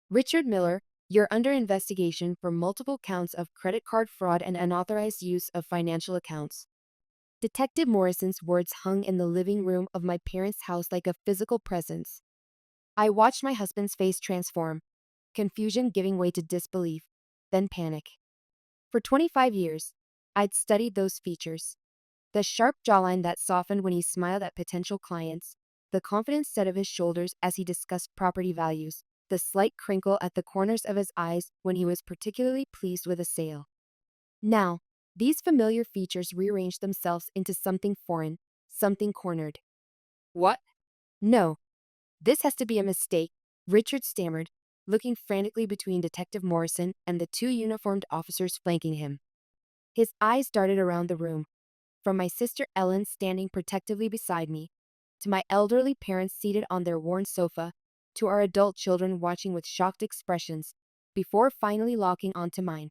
Richard Miller, you're under investigation for multiple counts of credit card fraud and unauthorized use of financial accounts. Detective Morrison's words hung in the living room of my parents' house like a physical presence. I watched my husband's face transform, confusion giving way to disbelief, then panic. For 25 years, I'd studied those features. The sharp jawline that softened when he smiled at potential clients, the confident set of his shoulders as he discussed property values, the slight crinkle at the corners of his eyes when he was particularly pleased with a sale. Now, these familiar features rearranged themselves into something foreign, something cornered. What? No, this has to be a mistake, Richard stammered, looking frantically between Detective Morrison and the two uniformed officers flanking him. His eyes darted around the room, from my sister Ellen standing protectively beside me, to my elderly parents seated on their worn sofa, to our adult children watching with shocked expressions, before finally locking onto mine,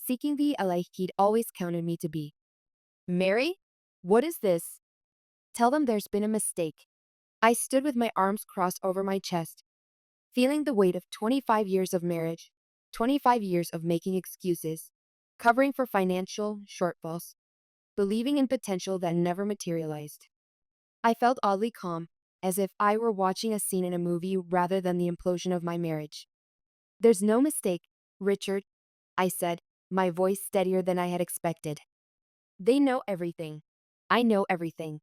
seeking the ally he'd always counted me to be. Mary? What is this? Tell them there's been a mistake. I stood with my arms crossed over my chest, feeling the weight of 25 years of marriage, 25 years of making excuses, covering for financial shortfalls, believing in potential that never materialized. I felt oddly calm, as if I were watching a scene in a movie rather than the implosion of my marriage. There's no mistake, Richard, I said, my voice steadier than I had expected. They know everything. I know everything.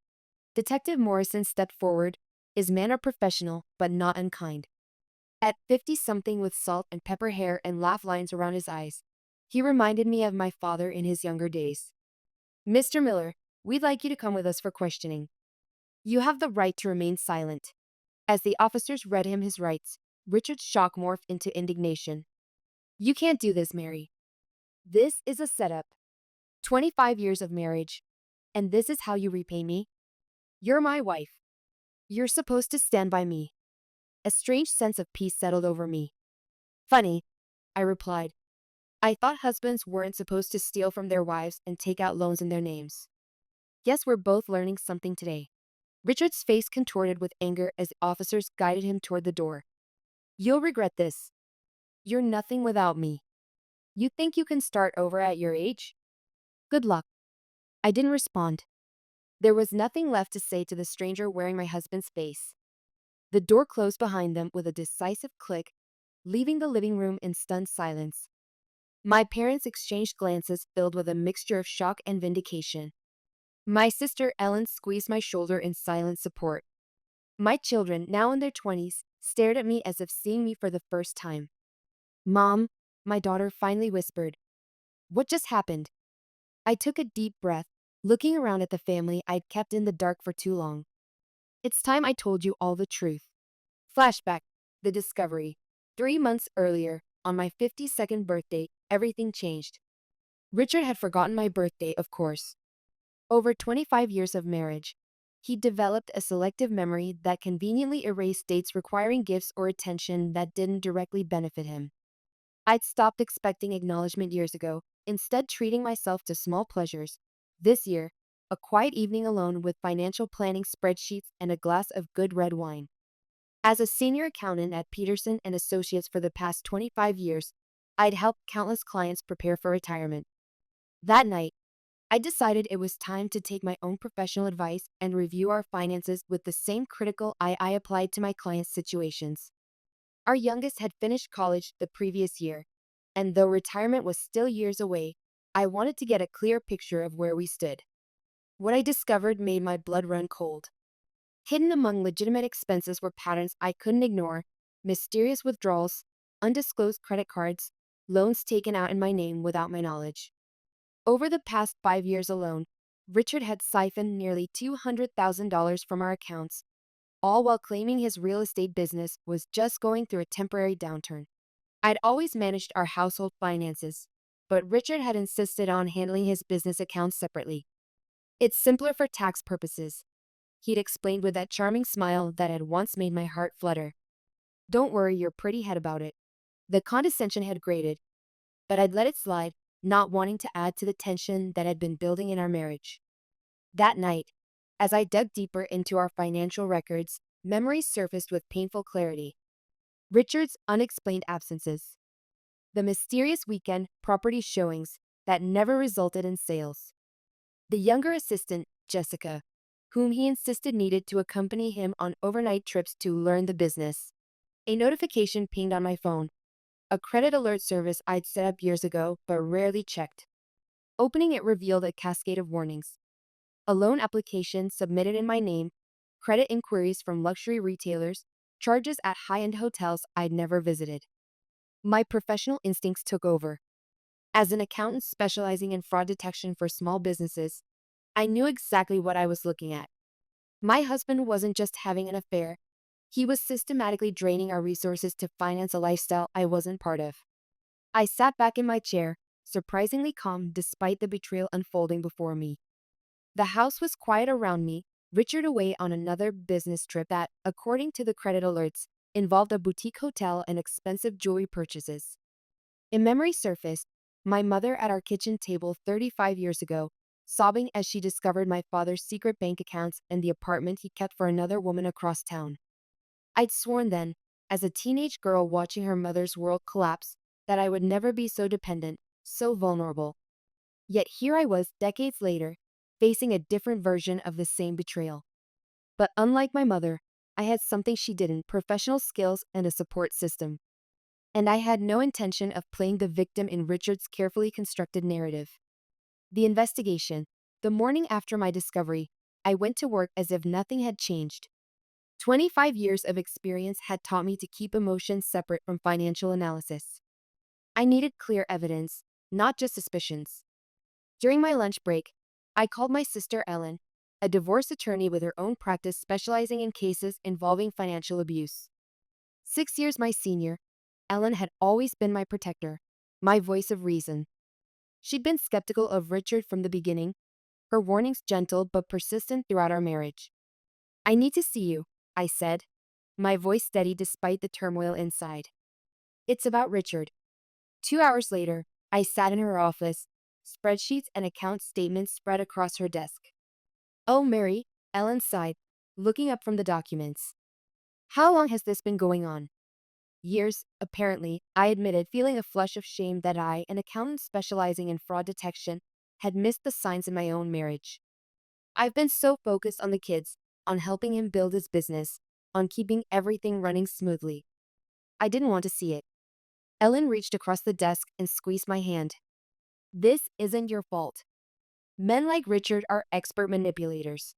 Detective Morrison stepped forward, his manner professional but not unkind. At 50-something with salt and pepper hair and laugh lines around his eyes, he reminded me of my father in his younger days. Mr. Miller, we'd like you to come with us for questioning. You have the right to remain silent. As the officers read him his rights, Richard's shock morphed into indignation. You can't do this, Mary. This is a setup. 25 years of marriage. And this is how you repay me? You're my wife. You're supposed to stand by me. A strange sense of peace settled over me. Funny, I replied. I thought husbands weren't supposed to steal from their wives and take out loans in their names. Guess we're both learning something today. Richard's face contorted with anger as the officers guided him toward the door. You'll regret this. You're nothing without me. You think you can start over at your age? Good luck. I didn't respond. There was nothing left to say to the stranger wearing my husband's face. The door closed behind them with a decisive click, leaving the living room in stunned silence. My parents exchanged glances filled with a mixture of shock and vindication. My sister Ellen squeezed my shoulder in silent support. My children, now in their 20s, stared at me as if seeing me for the first time. Mom, my daughter finally whispered. What just happened? I took a deep breath, looking around at the family I'd kept in the dark for too long. It's time I told you all the truth. Flashback, the discovery. 3 months earlier, on my 52nd birthday, everything changed. Richard had forgotten my birthday, of course. Over 25 years of marriage, he developed a selective memory that conveniently erased dates requiring gifts or attention that didn't directly benefit him. I'd stopped expecting acknowledgement years ago, instead treating myself to small pleasures. This year, a quiet evening alone with financial planning spreadsheets and a glass of good red wine. As a senior accountant at Peterson and Associates for the past 25 years, I'd helped countless clients prepare for retirement. That night, I decided it was time to take my own professional advice and review our finances with the same critical eye I applied to my clients' situations. Our youngest had finished college the previous year, and though retirement was still years away, I wanted to get a clear picture of where we stood. What I discovered made my blood run cold. Hidden among legitimate expenses were patterns I couldn't ignore, mysterious withdrawals, undisclosed credit cards, loans taken out in my name without my knowledge. Over the past 5 years alone, Richard had siphoned nearly $200,000 from our accounts, all while claiming his real estate business was just going through a temporary downturn. I'd always managed our household finances, but Richard had insisted on handling his business accounts separately. It's simpler for tax purposes, he'd explained with that charming smile that had once made my heart flutter. Don't worry your pretty head about it. The condescension had grated, but I'd let it slide, not wanting to add to the tension that had been building in our marriage. That night, as I dug deeper into our financial records, memories surfaced with painful clarity. Richard's unexplained absences. The mysterious weekend property showings that never resulted in sales. The younger assistant, Jessica, whom he insisted needed to accompany him on overnight trips to learn the business. A notification pinged on my phone, a credit alert service I'd set up years ago but rarely checked. Opening it revealed a cascade of warnings. A loan application submitted in my name, credit inquiries from luxury retailers, charges at high-end hotels I'd never visited. My professional instincts took over. As an accountant specializing in fraud detection for small businesses, I knew exactly what I was looking at. My husband wasn't just having an affair, he was systematically draining our resources to finance a lifestyle I wasn't part of. I sat back in my chair, surprisingly calm despite the betrayal unfolding before me. The house was quiet around me, Richard away on another business trip that, according to the credit alerts, involved a boutique hotel and expensive jewelry purchases. In memory surfaced, my mother at our kitchen table 35 years ago, sobbing as she discovered my father's secret bank accounts and the apartment he kept for another woman across town. I'd sworn then, as a teenage girl watching her mother's world collapse, that I would never be so dependent, so vulnerable. Yet here I was decades later, facing a different version of the same betrayal. But unlike my mother, I had something she didn't: professional skills and a support system. And I had no intention of playing the victim in Richard's carefully constructed narrative. The investigation. The morning after my discovery, I went to work as if nothing had changed. 25 years of experience had taught me to keep emotions separate from financial analysis. I needed clear evidence, not just suspicions. During my lunch break, I called my sister Ellen, a divorce attorney with her own practice specializing in cases involving financial abuse. 6 years my senior, Ellen had always been my protector, my voice of reason. She'd been skeptical of Richard from the beginning, her warnings gentle but persistent throughout our marriage. "I need to see you," I said, my voice steady despite the turmoil inside. "It's about Richard." 2 hours later, I sat in her office, spreadsheets and account statements spread across her desk. "Oh, Mary," Ellen sighed, looking up from the documents. "How long has this been going on?" "Years, apparently," I admitted, feeling a flush of shame that I, an accountant specializing in fraud detection, had missed the signs in my own marriage. "I've been so focused on the kids, on helping him build his business, on keeping everything running smoothly. I didn't want to see it." Ellen reached across the desk and squeezed my hand. "This isn't your fault. Men like Richard are expert manipulators.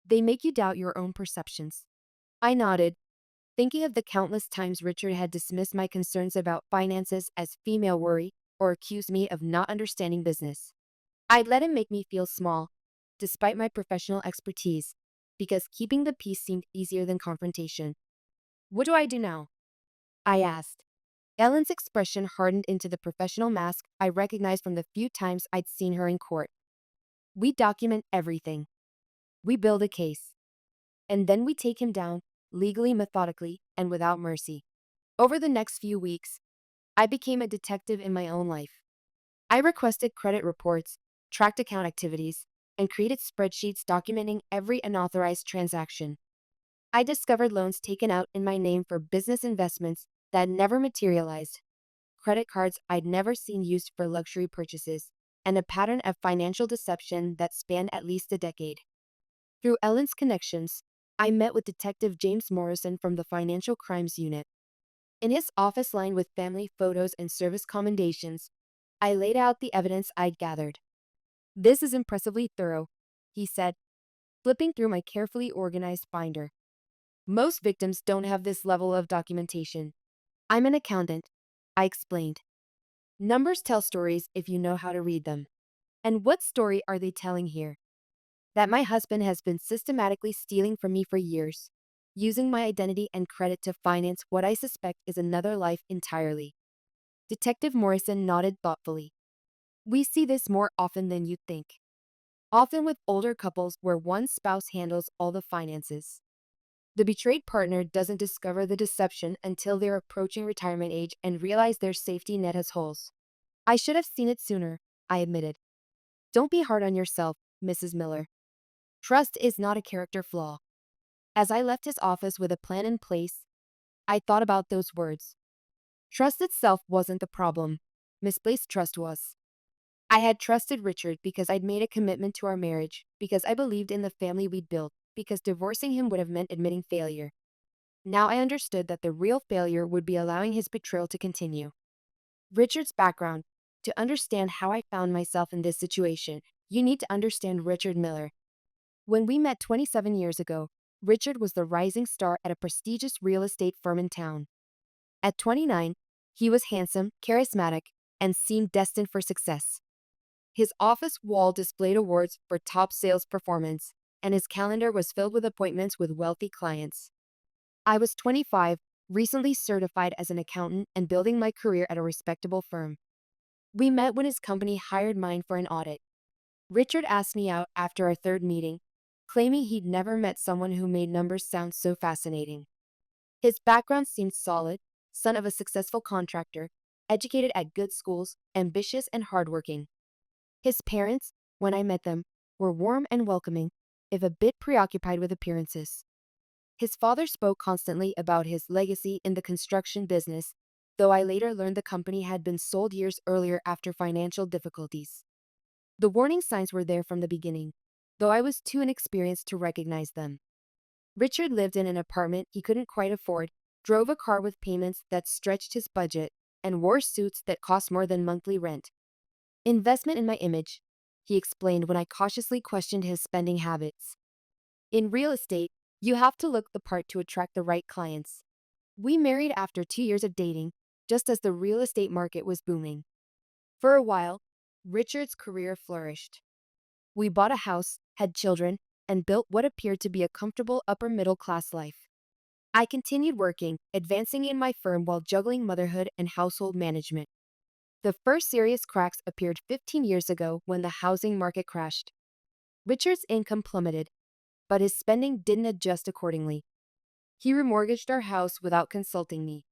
They make you doubt your own perceptions." I nodded, thinking of the countless times Richard had dismissed my concerns about finances as female worry or accused me of not understanding business. I'd let him make me feel small, despite my professional expertise, because keeping the peace seemed easier than confrontation. "What do I do now?" I asked. Ellen's expression hardened into the professional mask I recognized from the few times I'd seen her in court. "We document everything. We build a case. And then we take him down, legally, methodically, and without mercy." Over the next few weeks, I became a detective in my own life. I requested credit reports, tracked account activities, and created spreadsheets documenting every unauthorized transaction. I discovered loans taken out in my name for business investments that never materialized, credit cards I'd never seen used for luxury purchases, and a pattern of financial deception that spanned at least a decade. Through Ellen's connections, I met with Detective James Morrison from the Financial Crimes Unit. In his office lined with family photos and service commendations, I laid out the evidence I'd gathered. "This is impressively thorough," he said, flipping through my carefully organized binder. "Most victims don't have this level of documentation." "I'm an accountant," I explained. "Numbers tell stories if you know how to read them." "And what story are they telling here?" "That my husband has been systematically stealing from me for years, using my identity and credit to finance what I suspect is another life entirely." Detective Morrison nodded thoughtfully. "We see this more often than you'd think. Often with older couples where one spouse handles all the finances. The betrayed partner doesn't discover the deception until they're approaching retirement age and realize their safety net has holes." "I should have seen it sooner," I admitted. "Don't be hard on yourself, Mrs. Miller. Trust is not a character flaw." As I left his office with a plan in place, I thought about those words. Trust itself wasn't the problem. Misplaced trust was. I had trusted Richard because I'd made a commitment to our marriage, because I believed in the family we'd built, because divorcing him would have meant admitting failure. Now I understood that the real failure would be allowing his betrayal to continue. Richard's background. To understand how I found myself in this situation, you need to understand Richard Miller. When we met 27 years ago, Richard was the rising star at a prestigious real estate firm in town. At 29, he was handsome, charismatic, and seemed destined for success. His office wall displayed awards for top sales performance, and his calendar was filled with appointments with wealthy clients. I was 25, recently certified as an accountant and building my career at a respectable firm. We met when his company hired mine for an audit. Richard asked me out after our third meeting, claiming he'd never met someone who made numbers sound so fascinating. His background seemed solid, son of a successful contractor, educated at good schools, ambitious and hardworking. His parents, when I met them, were warm and welcoming, if a bit preoccupied with appearances. His father spoke constantly about his legacy in the construction business, though I later learned the company had been sold years earlier after financial difficulties. The warning signs were there from the beginning, though I was too inexperienced to recognize them. Richard lived in an apartment he couldn't quite afford, drove a car with payments that stretched his budget, and wore suits that cost more than monthly rent. Investment in my image, he explained when I cautiously questioned his spending habits. In real estate, you have to look the part to attract the right clients. We married after 2 years of dating, just as the real estate market was booming. For a while, Richard's career flourished. We bought a house, had children, and built what appeared to be a comfortable upper middle class life. I continued working, advancing in my firm while juggling motherhood and household management. The first serious cracks appeared 15 years ago when the housing market crashed. Richard's income plummeted, but his spending didn't adjust accordingly. He remortgaged our house without consulting me.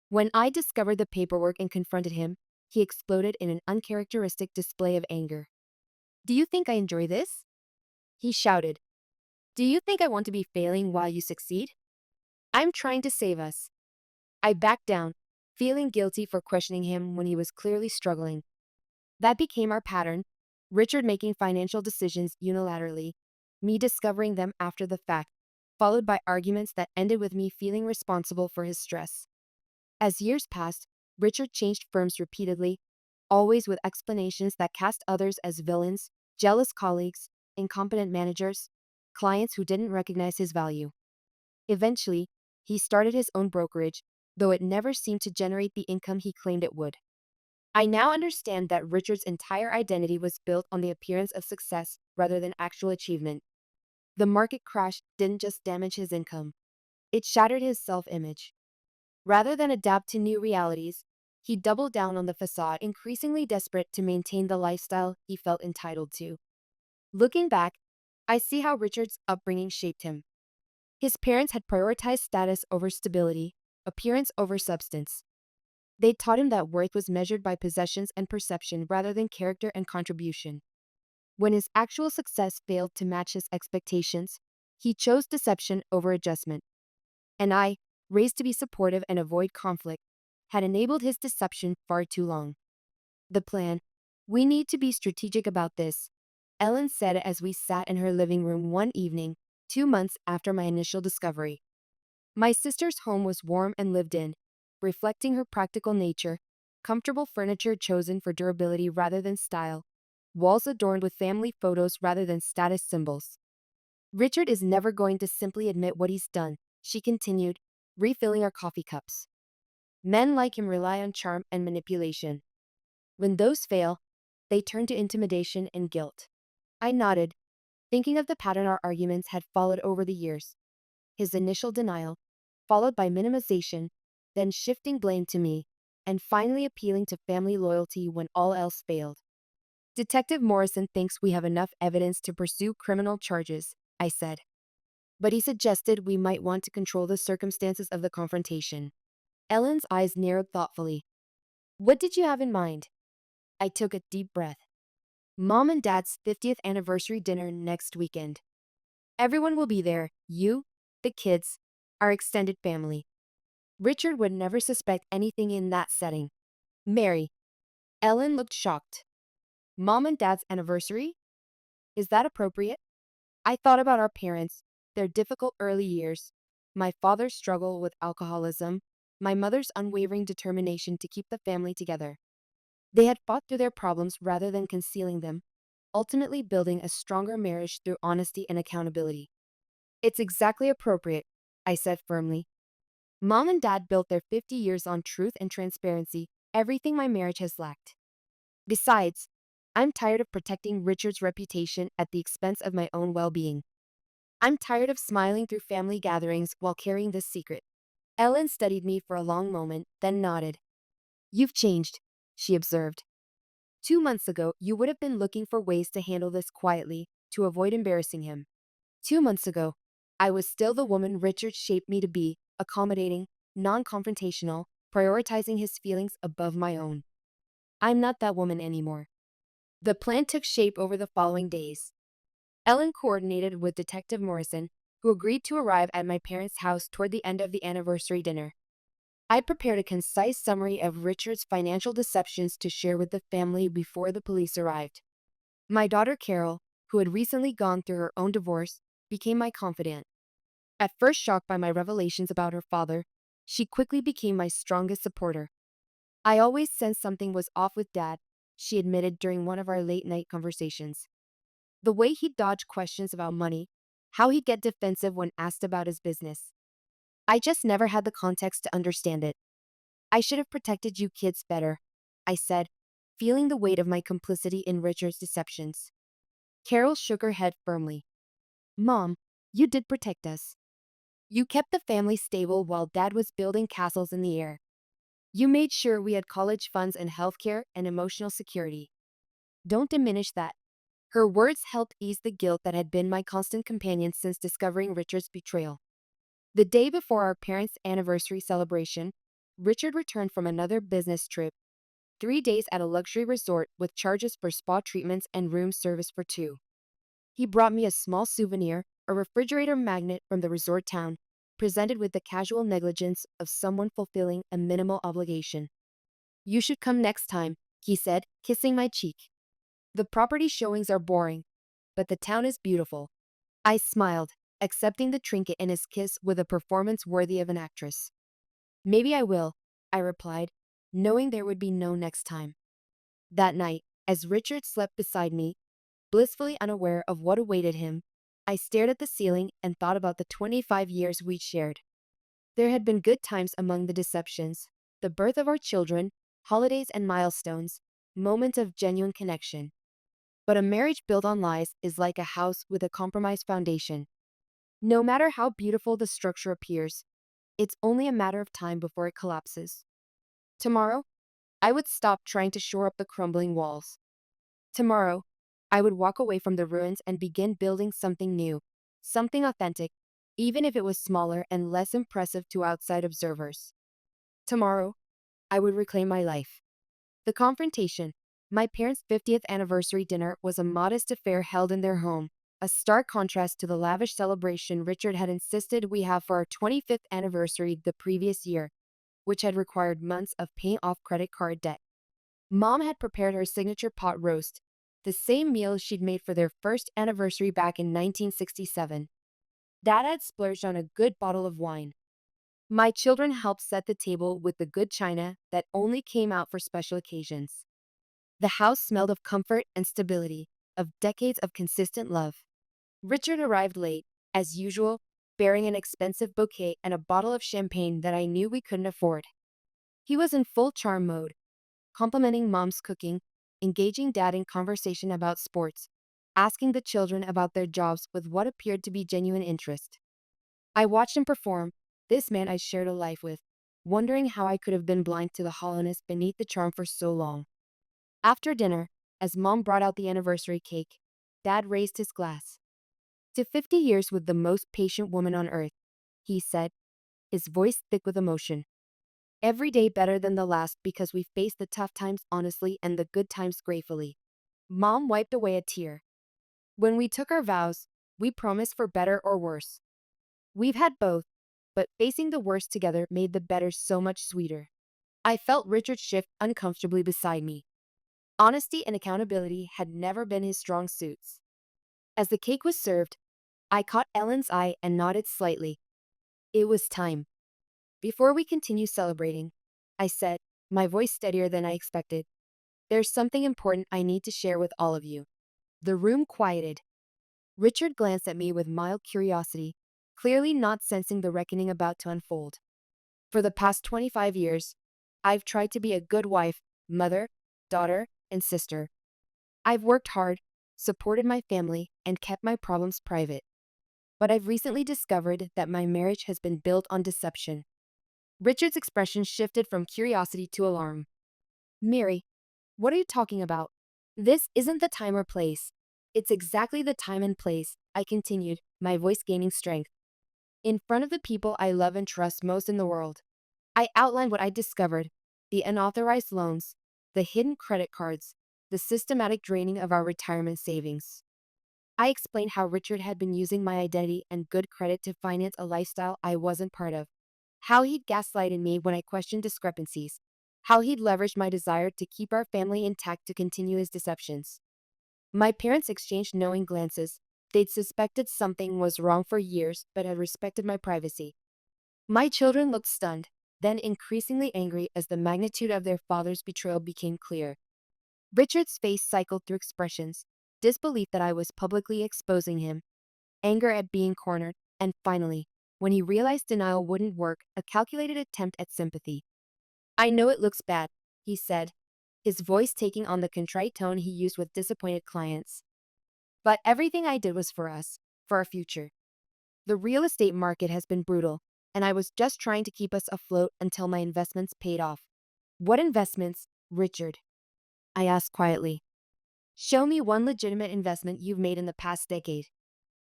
When I discovered the paperwork and confronted him, he exploded in an uncharacteristic display of anger. "Do you think I enjoy this?" he shouted. "Do you think I want to be failing while you succeed? I'm trying to save us." I backed down, feeling guilty for questioning him when he was clearly struggling. That became our pattern, Richard making financial decisions unilaterally, me discovering them after the fact, followed by arguments that ended with me feeling responsible for his stress. As years passed, Richard changed firms repeatedly, always with explanations that cast others as villains, jealous colleagues, incompetent managers, clients who didn't recognize his value. Eventually, he started his own brokerage, though it never seemed to generate the income he claimed it would. I now understand that Richard's entire identity was built on the appearance of success rather than actual achievement. The market crash didn't just damage his income, it shattered his self-image. Rather than adapt to new realities, he doubled down on the facade, increasingly desperate to maintain the lifestyle he felt entitled to. Looking back, I see how Richard's upbringing shaped him. His parents had prioritized status over stability, appearance over substance. They taught him that worth was measured by possessions and perception rather than character and contribution. When his actual success failed to match his expectations, he chose deception over adjustment. And I, raised to be supportive and avoid conflict, had enabled his deception far too long. The plan: "We need to be strategic about this," Ellen said as we sat in her living room one evening, 2 months after my initial discovery. My sister's home was warm and lived in, reflecting her practical nature, comfortable furniture chosen for durability rather than style, walls adorned with family photos rather than status symbols. "Richard is never going to simply admit what he's done," she continued, refilling our coffee cups. "Men like him rely on charm and manipulation. When those fail, they turn to intimidation and guilt." I nodded, thinking of the pattern our arguments had followed over the years. His initial denial, followed by minimization, then shifting blame to me, and finally appealing to family loyalty when all else failed. "Detective Morrison thinks we have enough evidence to pursue criminal charges," I said. "But he suggested we might want to control the circumstances of the confrontation." Ellen's eyes narrowed thoughtfully. "What did you have in mind?" I took a deep breath. "Mom and Dad's 50th anniversary dinner next weekend. Everyone will be there, you, the kids, our extended family. Richard would never suspect anything in that setting. Mary. Ellen looked shocked. Mom and Dad's anniversary? Is that appropriate? I thought about our parents, their difficult early years, my father's struggle with alcoholism, my mother's unwavering determination to keep the family together. They had fought through their problems rather than concealing them, ultimately building a stronger marriage through honesty and accountability. It's exactly appropriate, I said firmly. Mom and Dad built their 50 years on truth and transparency, everything my marriage has lacked. Besides, I'm tired of protecting Richard's reputation at the expense of my own well-being. I'm tired of smiling through family gatherings while carrying this secret. Ellen studied me for a long moment, then nodded. You've changed, she observed. 2 months ago, you would have been looking for ways to handle this quietly, to avoid embarrassing him. 2 months ago, I was still the woman Richard shaped me to be, accommodating, non-confrontational, prioritizing his feelings above my own. I'm not that woman anymore. The plan took shape over the following days. Ellen coordinated with Detective Morrison, who agreed to arrive at my parents' house toward the end of the anniversary dinner. I prepared a concise summary of Richard's financial deceptions to share with the family before the police arrived. My daughter Carol, who had recently gone through her own divorce, became my confidant. At first shocked by my revelations about her father, she quickly became my strongest supporter. I always sensed something was off with Dad, she admitted during one of our late-night conversations. The way he'd dodge questions about money, how he'd get defensive when asked about his business. I just never had the context to understand it. I should have protected you kids better, I said, feeling the weight of my complicity in Richard's deceptions. Carol shook her head firmly. Mom, you did protect us. You kept the family stable while Dad was building castles in the air. You made sure we had college funds and healthcare and emotional security. Don't diminish that. Her words helped ease the guilt that had been my constant companion since discovering Richard's betrayal. The day before our parents' anniversary celebration, Richard returned from another business trip, 3 days at a luxury resort with charges for spa treatments and room service for two. He brought me a small souvenir, a refrigerator magnet from the resort town, presented with the casual negligence of someone fulfilling a minimal obligation. You should come next time, he said, kissing my cheek. The property showings are boring, but the town is beautiful. I smiled, accepting the trinket and his kiss with a performance worthy of an actress. Maybe I will, I replied, knowing there would be no next time. That night, as Richard slept beside me, blissfully unaware of what awaited him, I stared at the ceiling and thought about the 25 years we'd shared. There had been good times among the deceptions, the birth of our children, holidays and milestones, moments of genuine connection. But a marriage built on lies is like a house with a compromised foundation. No matter how beautiful the structure appears, it's only a matter of time before it collapses. Tomorrow, I would stop trying to shore up the crumbling walls. Tomorrow, I would walk away from the ruins and begin building something new, something authentic, even if it was smaller and less impressive to outside observers. Tomorrow, I would reclaim my life. The confrontation, my parents' 50th anniversary dinner, was a modest affair held in their home, a stark contrast to the lavish celebration Richard had insisted we have for our 25th anniversary the previous year, which had required months of paying off credit card debt. Mom had prepared her signature pot roast, the same meal she'd made for their first anniversary back in 1967. Dad had splurged on a good bottle of wine. My children helped set the table with the good china that only came out for special occasions. The house smelled of comfort and stability, of decades of consistent love. Richard arrived late, as usual, bearing an expensive bouquet and a bottle of champagne that I knew we couldn't afford. He was in full charm mode, complimenting Mom's cooking, engaging Dad in conversation about sports, asking the children about their jobs with what appeared to be genuine interest. I watched him perform, this man I shared a life with, wondering how I could have been blind to the hollowness beneath the charm for so long. After dinner, as Mom brought out the anniversary cake, Dad raised his glass. To 50 years with the most patient woman on earth, he said, his voice thick with emotion. Every day better than the last because we faced the tough times honestly and the good times gratefully. Mom wiped away a tear. When we took our vows, we promised for better or worse. We've had both, but facing the worst together made the better so much sweeter. I felt Richard shift uncomfortably beside me. Honesty and accountability had never been his strong suits. As the cake was served, I caught Ellen's eye and nodded slightly. It was time. Before we continue celebrating, I said, my voice steadier than I expected, there's something important I need to share with all of you. The room quieted. Richard glanced at me with mild curiosity, clearly not sensing the reckoning about to unfold. For the past 25 years, I've tried to be a good wife, mother, daughter, and sister. I've worked hard, supported my family, and kept my problems private. But I've recently discovered that my marriage has been built on deception. Richard's expression shifted from curiosity to alarm. Mary, what are you talking about? This isn't the time or place. It's exactly the time and place, I continued, my voice gaining strength. In front of the people I love and trust most in the world. I outlined what I discovered: the unauthorized loans, the hidden credit cards, the systematic draining of our retirement savings. I explained how Richard had been using my identity and good credit to finance a lifestyle I wasn't part of, how he'd gaslighted me when I questioned discrepancies, how he'd leveraged my desire to keep our family intact to continue his deceptions. My parents exchanged knowing glances. They'd suspected something was wrong for years, but had respected my privacy. My children looked stunned, then increasingly angry as the magnitude of their father's betrayal became clear. Richard's face cycled through expressions: disbelief that I was publicly exposing him, anger at being cornered, and finally, when he realized denial wouldn't work, a calculated attempt at sympathy. I know it looks bad, he said, his voice taking on the contrite tone he used with disappointed clients. But everything I did was for us, for our future. The real estate market has been brutal, and I was just trying to keep us afloat until my investments paid off. What investments, Richard? I asked quietly. Show me one legitimate investment you've made in the past decade.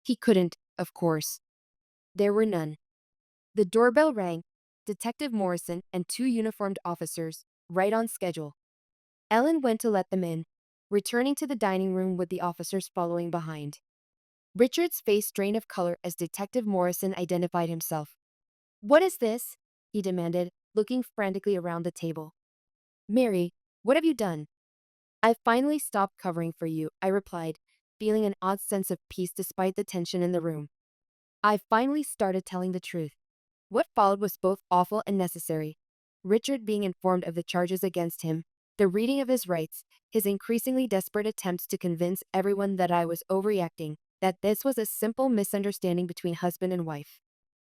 He couldn't, of course. There were none. The doorbell rang, Detective Morrison and two uniformed officers, right on schedule. Ellen went to let them in, returning to the dining room with the officers following behind. Richard's face drained of color as Detective Morrison identified himself. What is this? He demanded, looking frantically around the table. Mary, what have you done? I finally stopped covering for you, I replied, feeling an odd sense of peace despite the tension in the room. I finally started telling the truth. What followed was both awful and necessary. Richard being informed of the charges against him, the reading of his rights, his increasingly desperate attempts to convince everyone that I was overreacting, that this was a simple misunderstanding between husband and wife.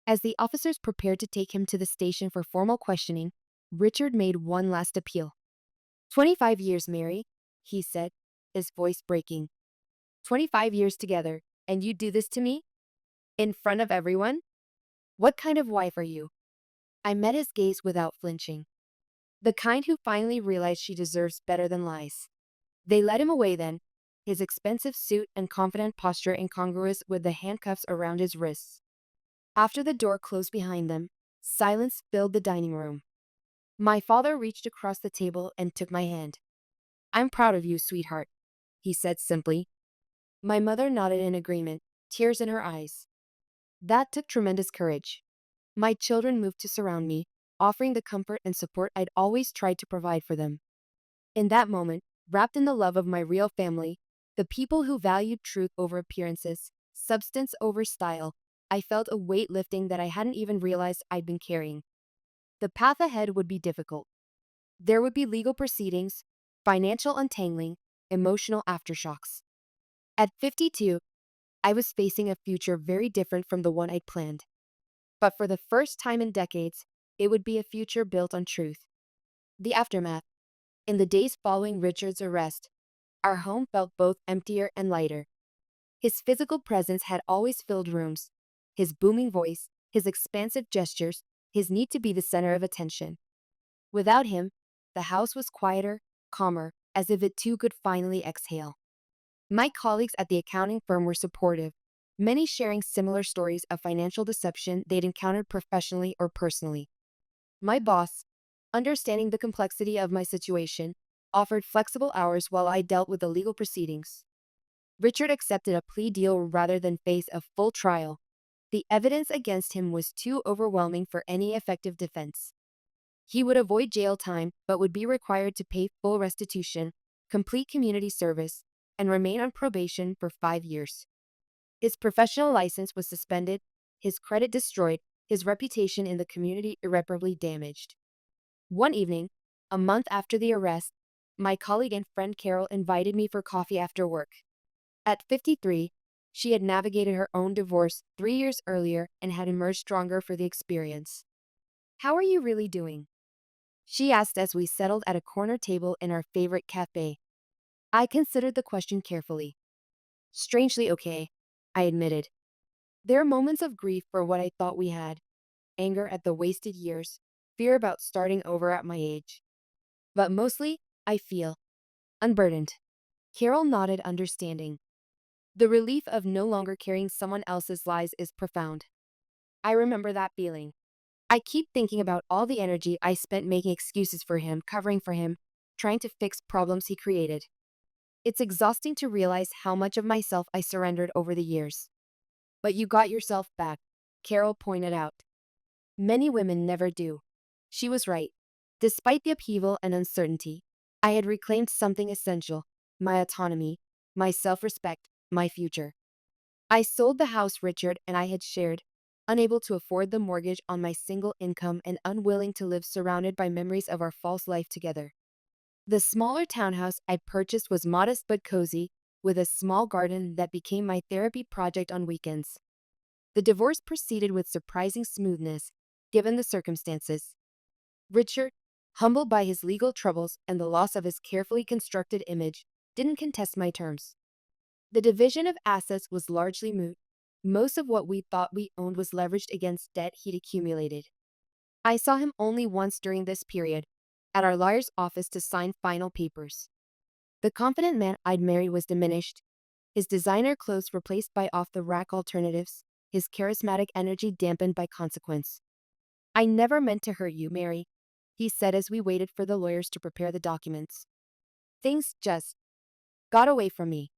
As the officers prepared to take him to the station for formal questioning, Richard made one last appeal. 25 years, Mary, he said, his voice breaking. 25 years together, and you do this to me? In front of everyone? What kind of wife are you? I met his gaze without flinching. The kind who finally realized she deserves better than lies. They led him away then, his expensive suit and confident posture incongruous with the handcuffs around his wrists. After the door closed behind them, silence filled the dining room. My father reached across the table and took my hand. I'm proud of you, sweetheart, he said simply. My mother nodded in agreement, tears in her eyes. That took tremendous courage. My children moved to surround me, offering the comfort and support I'd always tried to provide for them. In that moment, wrapped in the love of my real family, the people who valued truth over appearances, substance over style, I felt a weight lifting that I hadn't even realized I'd been carrying. The path ahead would be difficult. There would be legal proceedings, financial untangling, emotional aftershocks. At 52, I was facing a future very different from the one I'd planned. But for the first time in decades, it would be a future built on truth. The aftermath. In the days following Richard's arrest, our home felt both emptier and lighter. His physical presence had always filled rooms. His booming voice, his expansive gestures, his need to be the center of attention. Without him, the house was quieter, calmer, as if it too could finally exhale. My colleagues at the accounting firm were supportive, many sharing similar stories of financial deception they'd encountered professionally or personally. My boss, understanding the complexity of my situation, offered flexible hours while I dealt with the legal proceedings. Richard accepted a plea deal rather than face a full trial. The evidence against him was too overwhelming for any effective defense. He would avoid jail time but would be required to pay full restitution, complete community service, and remain on probation for 5 years. His professional license was suspended, his credit destroyed, his reputation in the community irreparably damaged. One evening, a month after the arrest, my colleague and friend Carol invited me for coffee after work. At 53, she had navigated her own divorce 3 years earlier and had emerged stronger for the experience. "How are you really doing?" she asked as we settled at a corner table in our favorite cafe. I considered the question carefully. "Strangely okay," I admitted. There are moments of grief for what I thought we had, anger at the wasted years, fear about starting over at my age. But mostly, I feel unburdened. Carol nodded, understanding. The relief of no longer carrying someone else's lies is profound. I remember that feeling. I keep thinking about all the energy I spent making excuses for him, covering for him, trying to fix problems he created. It's exhausting to realize how much of myself I surrendered over the years. "But you got yourself back," Carol pointed out. "Many women never do." She was right. Despite the upheaval and uncertainty, I had reclaimed something essential: my autonomy, my self-respect, my future. I sold the house Richard and I had shared, unable to afford the mortgage on my single income and unwilling to live surrounded by memories of our false life together. The smaller townhouse I purchased was modest but cozy, with a small garden that became my therapy project on weekends. The divorce proceeded with surprising smoothness, given the circumstances. Richard, humbled by his legal troubles and the loss of his carefully constructed image, didn't contest my terms. The division of assets was largely moot. Most of what we thought we owned was leveraged against debt he'd accumulated. I saw him only once during this period, at our lawyer's office to sign final papers. The confident man I'd married was diminished, his designer clothes replaced by off-the-rack alternatives, his charismatic energy dampened by consequence. "I never meant to hurt you, Mary," he said as we waited for the lawyers to prepare the documents. "Things just got away from me."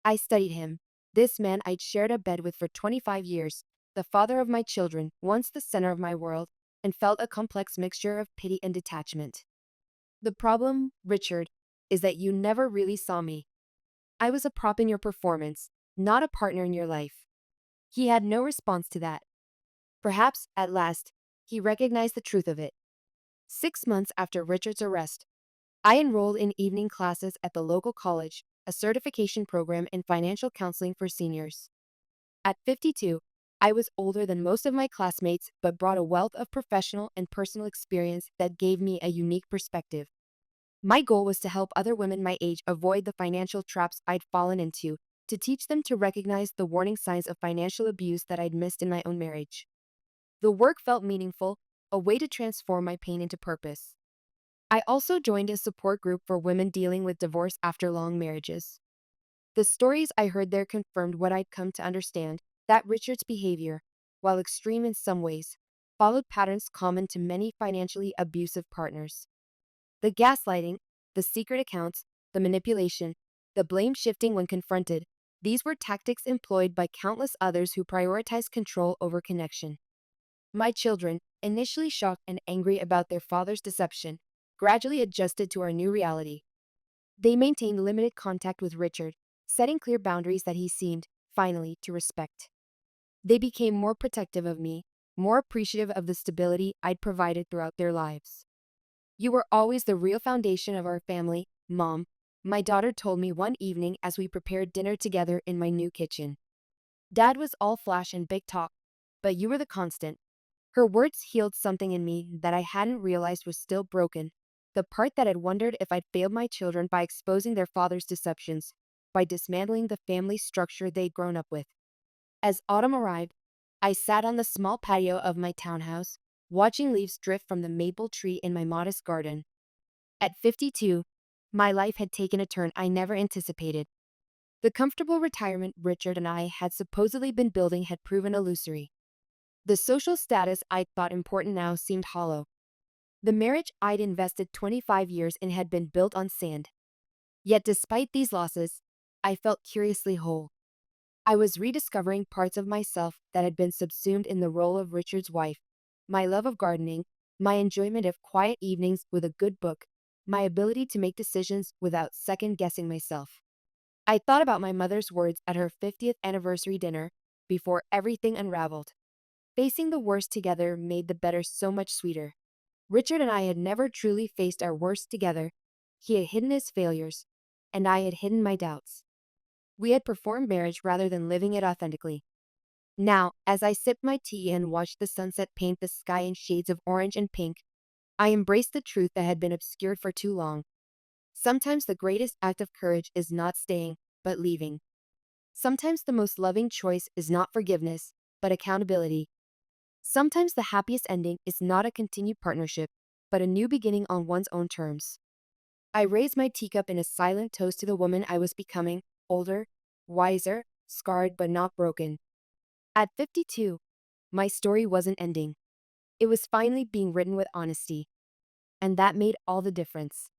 I studied him, this man I'd shared a bed with for 25 years, the father of my children, once the center of my world, and felt a complex mixture of pity and detachment. "The problem, Richard, is that you never really saw me. I was a prop in your performance, not a partner in your life." He had no response to that. Perhaps, at last, he recognized the truth of it. 6 months after Richard's arrest, I enrolled in evening classes at the local college, a certification program in financial counseling for seniors. At 52, I was older than most of my classmates but brought a wealth of professional and personal experience that gave me a unique perspective. My goal was to help other women my age avoid the financial traps I'd fallen into, to teach them to recognize the warning signs of financial abuse that I'd missed in my own marriage. The work felt meaningful, a way to transform my pain into purpose. I also joined a support group for women dealing with divorce after long marriages. The stories I heard there confirmed what I'd come to understand, that Richard's behavior, while extreme in some ways, followed patterns common to many financially abusive partners. The gaslighting, the secret accounts, the manipulation, the blame shifting when confronted, these were tactics employed by countless others who prioritized control over connection. My children, initially shocked and angry about their father's deception, gradually adjusted to our new reality. They maintained limited contact with Richard, setting clear boundaries that he seemed, finally, to respect. They became more protective of me, more appreciative of the stability I'd provided throughout their lives. "You were always the real foundation of our family, Mom," my daughter told me one evening as we prepared dinner together in my new kitchen. "Dad was all flash and big talk, but you were the constant." Her words healed something in me that I hadn't realized was still broken, the part that had wondered if I'd failed my children by exposing their father's deceptions, by dismantling the family structure they'd grown up with. As autumn arrived, I sat on the small patio of my townhouse, watching leaves drift from the maple tree in my modest garden. At 52, my life had taken a turn I never anticipated. The comfortable retirement Richard and I had supposedly been building had proven illusory. The social status I'd thought important now seemed hollow. The marriage I'd invested 25 years in had been built on sand. Yet despite these losses, I felt curiously whole. I was rediscovering parts of myself that had been subsumed in the role of Richard's wife. My love of gardening, my enjoyment of quiet evenings with a good book, my ability to make decisions without second guessing myself. I thought about my mother's words at her 50th anniversary dinner before everything unraveled. Facing the worst together made the better so much sweeter. Richard and I had never truly faced our worst together. He had hidden his failures, and I had hidden my doubts. We had performed marriage rather than living it authentically. Now, as I sipped my tea and watched the sunset paint the sky in shades of orange and pink, I embraced the truth that had been obscured for too long. Sometimes the greatest act of courage is not staying, but leaving. Sometimes the most loving choice is not forgiveness, but accountability. Sometimes the happiest ending is not a continued partnership, but a new beginning on one's own terms. I raised my teacup in a silent toast to the woman I was becoming, older, wiser, scarred but not broken. At 52, my story wasn't ending. It was finally being written with honesty, and that made all the difference.